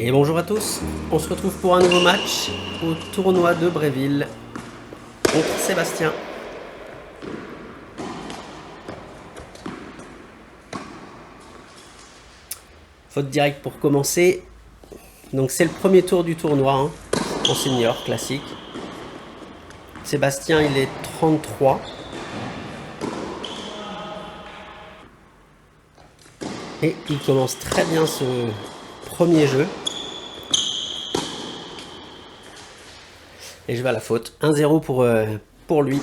Et bonjour à tous, on se retrouve pour un nouveau match au tournoi de Bréville contre Sébastien. Faute directe pour commencer. Donc c'est le premier tour du tournoi hein, en senior classique. Sébastien il est 33. Et il commence très bien ce premier jeu. Et je vais à la faute. 1-0 pour lui.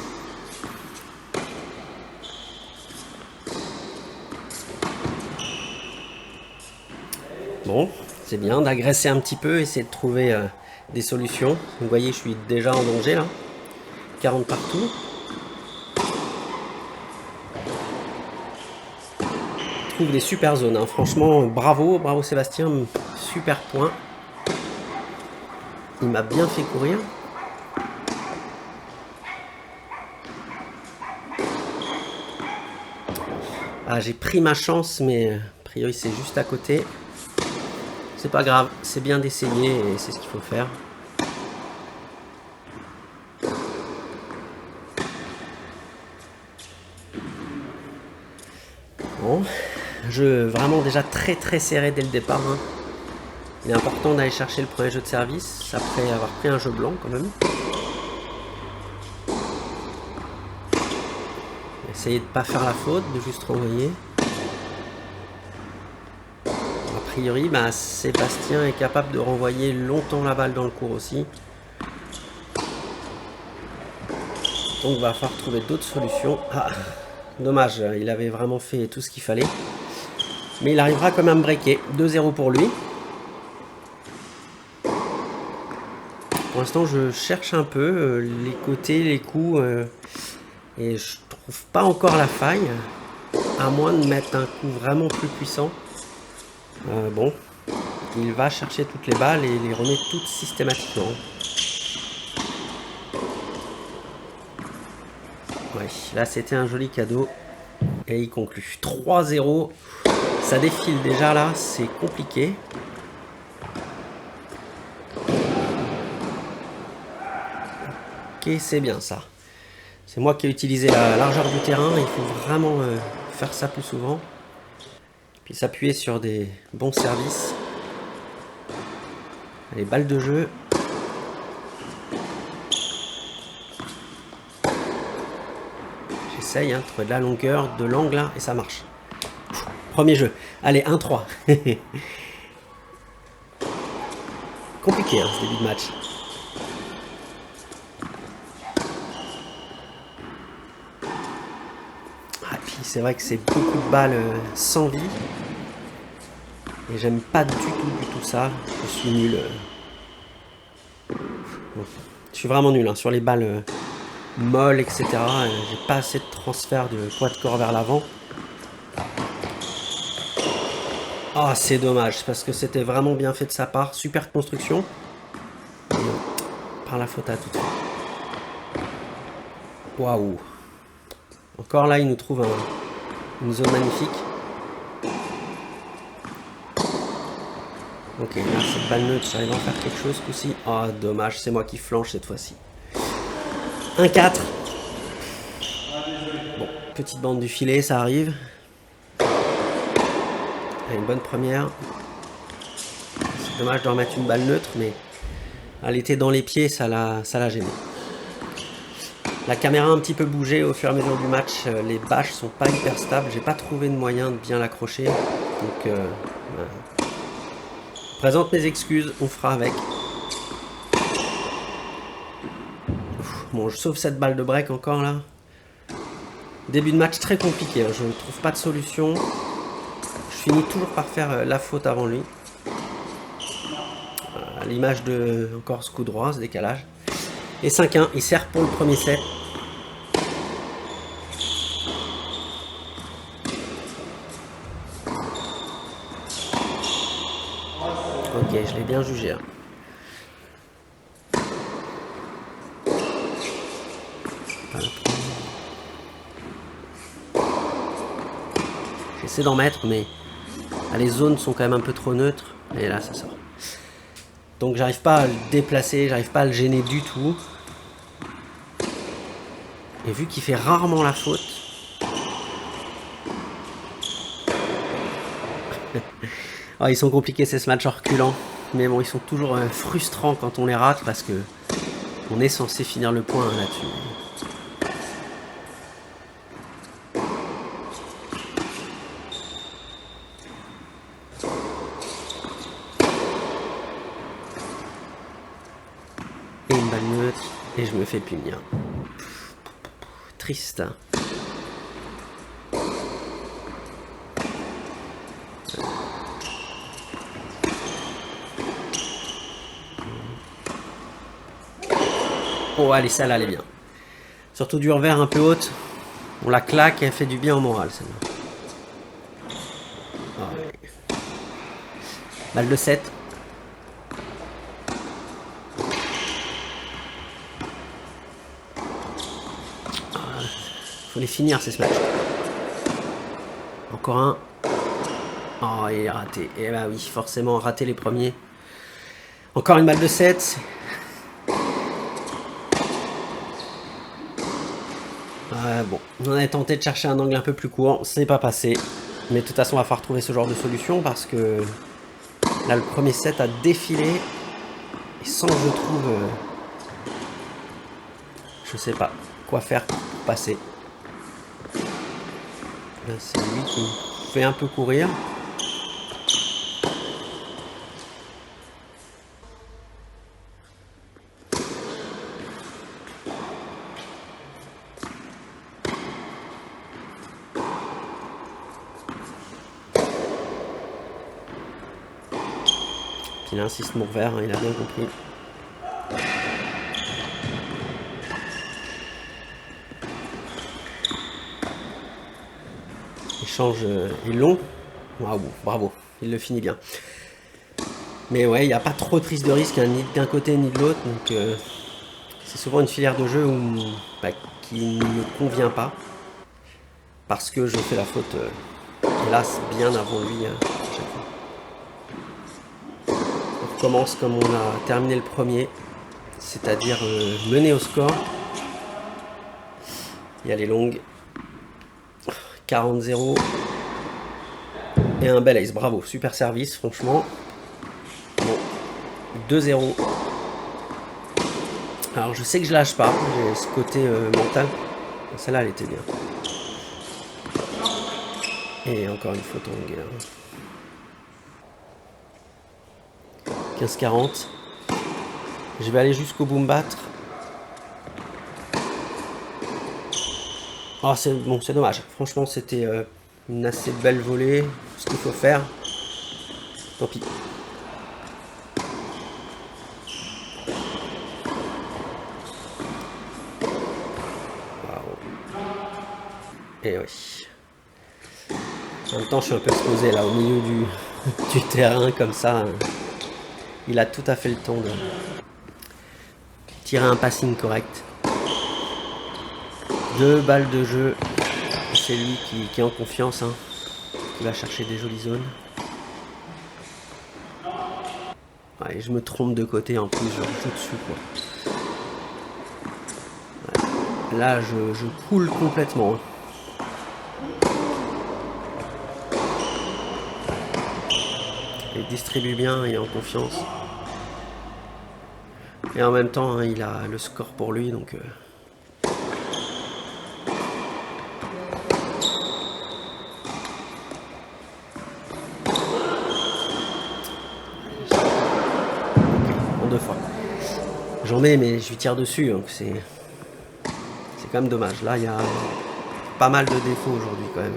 Bon, c'est bien d'agresser un petit peu, essayer de trouver des solutions. Vous voyez, je suis déjà en danger là. 40 partout. Trouve des super zones. Hein. Franchement, bravo Sébastien. Super point. Il m'a bien fait courir. Ah, j'ai pris ma chance, mais a priori c'est juste à côté. C'est pas grave, c'est bien d'essayer et c'est ce qu'il faut faire. Bon, jeu vraiment déjà très serré dès le départ. Hein. Il est important d'aller chercher le premier jeu de service après avoir pris un jeu blanc quand même. Essayez de ne pas faire la faute, de juste renvoyer. A priori, bah, Sébastien est capable de renvoyer longtemps la balle dans le cours aussi. Donc il va falloir trouver d'autres solutions. Ah, dommage, il avait vraiment fait tout ce qu'il fallait. Mais il arrivera quand même à me breaker. 2-0 pour lui. Pour l'instant, je cherche un peu les côtés, les coups. Et je trouve pas encore la faille. À moins de mettre un coup vraiment plus puissant. Bon, il va chercher toutes les balles et les remet toutes systématiquement. Ouais, là c'était un joli cadeau. Et il conclut. 3-0. Ça défile déjà là, c'est compliqué. Ok, c'est bien ça. C'est moi qui ai utilisé la largeur du terrain. Il faut vraiment faire ça plus souvent. Puis s'appuyer sur des bons services. Allez, balle de jeu. J'essaye de trouver de la longueur, de l'angle là, et ça marche. Premier jeu. Allez, 1-3. Compliqué ce début de match. Ah, puis c'est vrai que c'est beaucoup de balles sans vie. Et j'aime pas du tout ça. Je suis nul. Bon. Je suis vraiment nul hein, sur les balles molles, etc. J'ai pas assez de transfert de poids de corps vers l'avant. Ah, c'est dommage, parce que c'était vraiment bien fait de sa part. Super construction. Et par la faute à tout de suite. Waouh. Encore là, il nous trouve une zone magnifique. Ok, là, cette balle neutre, j'arrive à en faire quelque chose ce coup-ci. Ah, dommage, c'est moi qui flanche cette fois-ci. 1-4. Bon, petite bande du filet, ça arrive. Une bonne première. C'est dommage de remettre une balle neutre, mais elle était dans les pieds, ça l'a gêné. La caméra a un petit peu bougé au fur et à mesure du match. Les bâches sont pas hyper stables. J'ai pas trouvé de moyen de bien l'accrocher. Donc, je présente mes excuses. On fera avec. Bon, je sauve cette balle de break encore là. Début de match très compliqué. Hein. Je ne trouve pas de solution. Je finis toujours par faire la faute avant lui. À l'image de encore ce coup droit, ce décalage. Et 5-1, il sert pour le premier set. Ok, je l'ai bien jugé. Hein. J'essaie d'en mettre, mais les zones sont quand même un peu trop neutres. Et là, ça sort. Donc j'arrive pas à le déplacer, j'arrive pas à le gêner du tout. Et vu qu'il fait rarement la faute... Oh, ils sont compliqués ces matchs reculants. Mais bon, ils sont toujours frustrants quand on les rate parce que on est censé finir le point là-dessus. Et une balle neutre. Et je me fais punir. Triste. Oh, allez, ça là, elle est bien. Surtout du revers un peu haute. On la claque et elle fait du bien au moral, celle-là. Oh, ouais. Balle de 7. Faut les finir, ces matchs. Encore un. Oh, il est raté. Et bah oui, forcément, raté les premiers. Encore une balle de 7. Bon, on a tenté de chercher un angle un peu plus court. C'est pas passé. Mais de toute façon, on va falloir trouver ce genre de solution parce que là, le premier set a défilé. Et sans que je trouve... je sais pas quoi faire pour passer. Là, c'est lui qui me fait un peu courir. Il insiste mon revers, hein, il a bien compris. Échange est long. Waouh, bravo, il le finit bien. Mais ouais, il n'y a pas trop de prise de risque, hein, ni d'un côté ni de l'autre. Donc c'est souvent une filière de jeu qui ne me convient pas. Parce que je fais la faute, hélas, bien avant lui. On recommence comme on a terminé le premier. C'est-à-dire mener au score. Il y a les longues. 40-0. Et un bel ace. Bravo, super service, franchement. Bon, 2-0. Alors je sais que je lâche pas. J'ai ce côté mental. Celle-là, elle était bien. Et encore une faute longue. 15-40. Je vais aller jusqu'au boom battre. Oh, c'est bon, c'est dommage. Franchement, c'était une assez belle volée. Ce qu'il faut faire. Tant pis. Wow. Et oui. En même temps, je suis un peu exposé là au milieu du terrain comme ça. Il a tout à fait le temps de tirer un passing correct. 2 balles de jeu. C'est lui qui est en confiance, hein, qui va chercher des jolies zones. Ouais, je me trompe de côté en plus, je joue dessus quoi. Ouais. Là, je coule complètement. Il distribue bien, il est en confiance. Et en même temps, hein, il a le score pour lui, donc... en 2 fois. J'en ai, mais je lui tire dessus, donc c'est quand même dommage. Là, il y a pas mal de défauts aujourd'hui, quand même.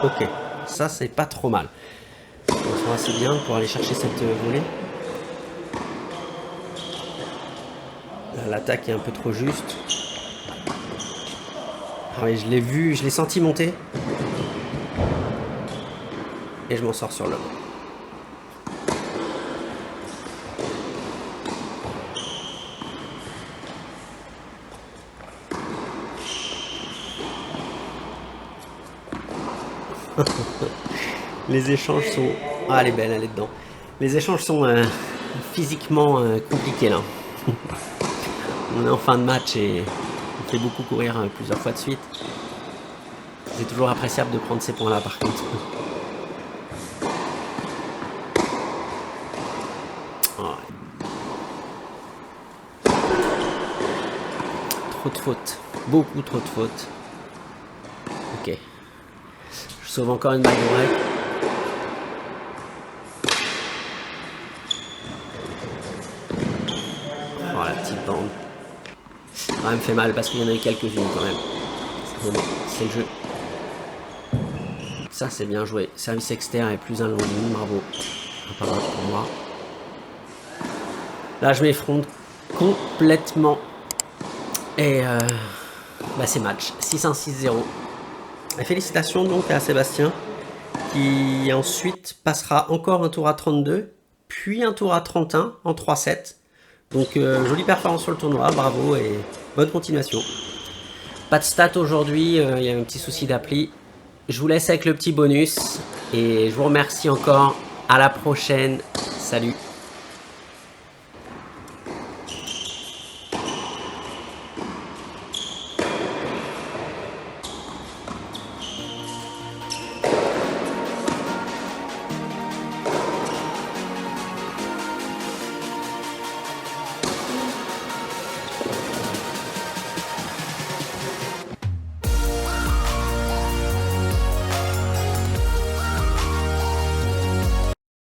Ok, ça c'est pas trop mal. Ils sont assez bien pour aller chercher cette volée. L'attaque est un peu trop juste. Ah oui, je l'ai vu, je l'ai senti monter. Et je m'en sors sur l'homme. Les échanges sont... Ah, elle est belle, elle est dedans. Les échanges sont physiquement compliqués là. On est en fin de match et on fait beaucoup courir plusieurs fois de suite. C'est toujours appréciable de prendre ces points là par contre. Oh. Trop de fautes. Beaucoup trop de fautes. Ok. Je sauve encore une balle de break. Oh la petite bande. Ça me fait mal parce qu'il y en a eu quelques-unes quand même. Mais bon, c'est le jeu. Ça c'est bien joué. Service externe et plus un long ligne, bravo. Pas grave pour moi. Là je m'effronte complètement. Et bah, c'est match. 6-1-6-0. Et félicitations donc à Sébastien qui ensuite passera encore un tour à 32, puis un tour à 31 en 3-7. Donc jolie performance sur le tournoi, bravo et bonne continuation. Pas de stats aujourd'hui, il y a un petit souci d'appli. Je vous laisse avec le petit bonus et je vous remercie encore. À la prochaine. Salut.